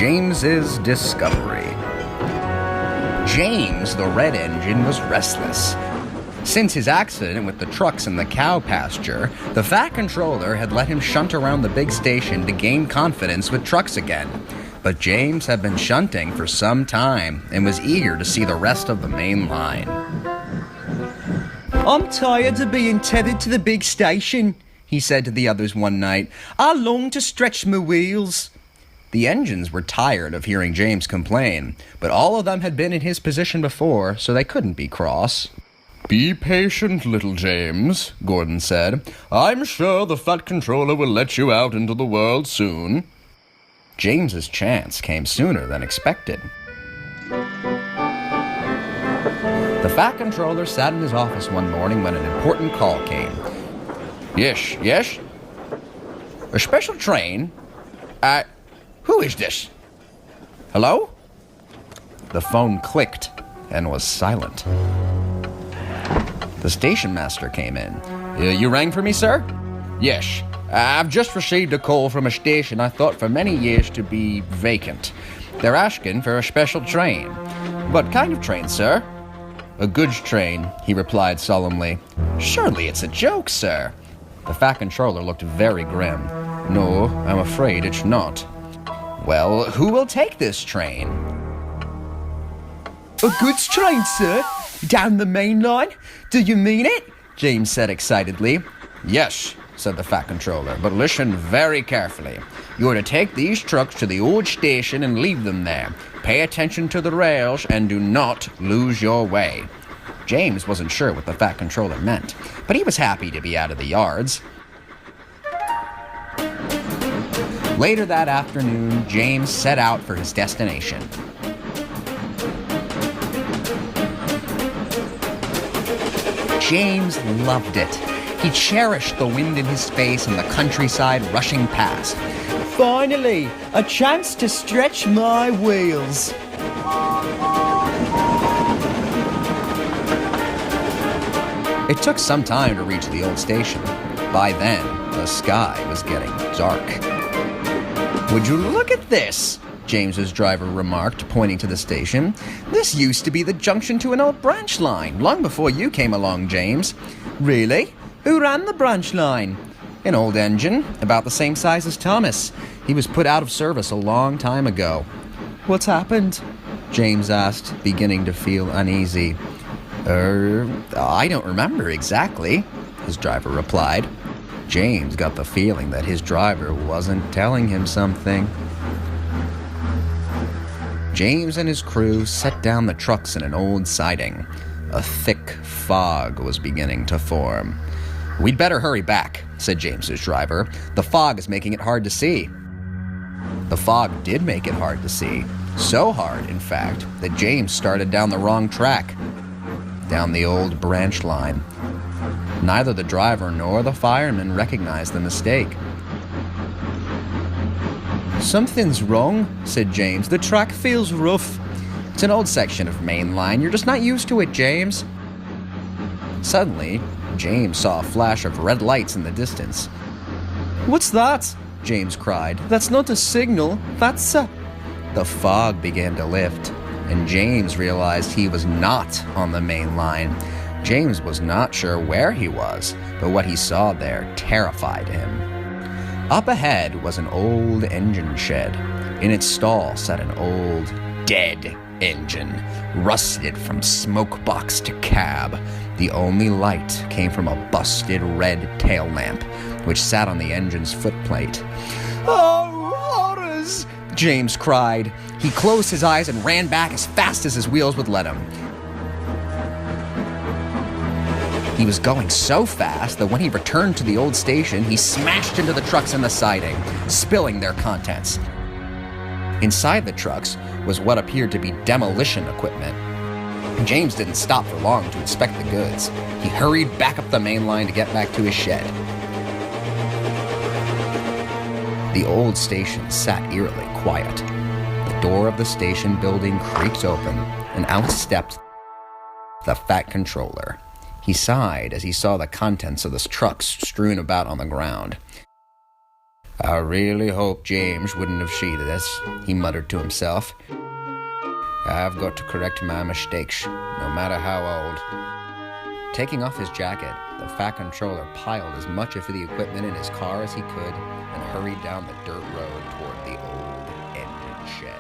James's discovery. James, the red engine, was restless. Since his accident with the trucks in the cow pasture, the Fat Controller had let him shunt around the big station to gain confidence with trucks again. But James had been shunting for some time and was eager to see the rest of the main line. "I'm tired of being tethered to the big station," he said to the others one night. "I long to stretch my wheels." The engines were tired of hearing James complain, but all of them had been in his position before, so they couldn't be cross. "Be patient, little James," Gordon said. "I'm sure the Fat Controller will let you out into the world soon." James's chance came sooner than expected. The Fat Controller sat in his office one morning when an important call came. Yes? A special train? Who is this? Hello?" The phone clicked and was silent. The station master came in. You rang for me, sir?" "Yes. I've just received a call from a station I thought for many years to be vacant. They're asking for a special train." "What kind of train, sir?" "A goods train," he replied solemnly. "Surely it's a joke, sir." The Fat Controller looked very grim. "No, I'm afraid it's not." "Well, who will take this train?" "A goods train, sir? Down the main line? Do you mean it?" James said excitedly. "Yes," said the Fat Controller, "but listen very carefully. You're to take these trucks to the old station and leave them there. Pay attention to the rails and do not lose your way." James wasn't sure what the Fat Controller meant, but he was happy to be out of the yards. Later that afternoon, James set out for his destination. James loved it. He cherished the wind in his face and the countryside rushing past. "Finally, a chance to stretch my wheels." It took some time to reach the old station. By then, the sky was getting dark. "Would you look at this?" James's driver remarked, pointing to the station. "This used to be the junction to an old branch line, long before you came along, James." "Really? Who ran the branch line?" "An old engine, about the same size as Thomas. He was put out of service a long time ago." "What's happened?" James asked, beginning to feel uneasy. I don't remember exactly," his driver replied. James got the feeling that his driver wasn't telling him something. James and his crew set down the trucks in an old siding. A thick fog was beginning to form. "We'd better hurry back," said James's driver. "The fog is making it hard to see." The fog did make it hard to see. So hard, in fact, that James started down the wrong track. Down the old branch line. Neither the driver nor the fireman recognized the mistake. "Something's wrong," said James. "The track feels rough." "It's an old section of main line. You're just not used to it, James." Suddenly, James saw a flash of red lights in the distance. "What's that?" James cried. "That's not a signal. That's a..." The fog began to lift, and James realized he was not on the main line. James was not sure where he was, but what he saw there terrified him. Up ahead was an old engine shed. In its stall sat an old, dead engine, rusted from smoke box to cab. The only light came from a busted red tail lamp, which sat on the engine's footplate. "Oh, horrors!" James cried. He closed his eyes and ran back as fast as his wheels would let him. He was going so fast that when he returned to the old station, he smashed into the trucks in the siding, spilling their contents. Inside the trucks was what appeared to be demolition equipment. James didn't stop for long to inspect the goods. He hurried back up the main line to get back to his shed. The old station sat eerily quiet. The door of the station building creaked open, and out stepped the Fat Controller. He sighed as he saw the contents of the trucks strewn about on the ground. I really hope James wouldn't have seen this, he muttered to himself. I've got to correct my mistakes, no matter how old. Taking off his jacket, the Fat Controller piled as much of the equipment in his car as he could and hurried down the dirt road toward the old engine shed.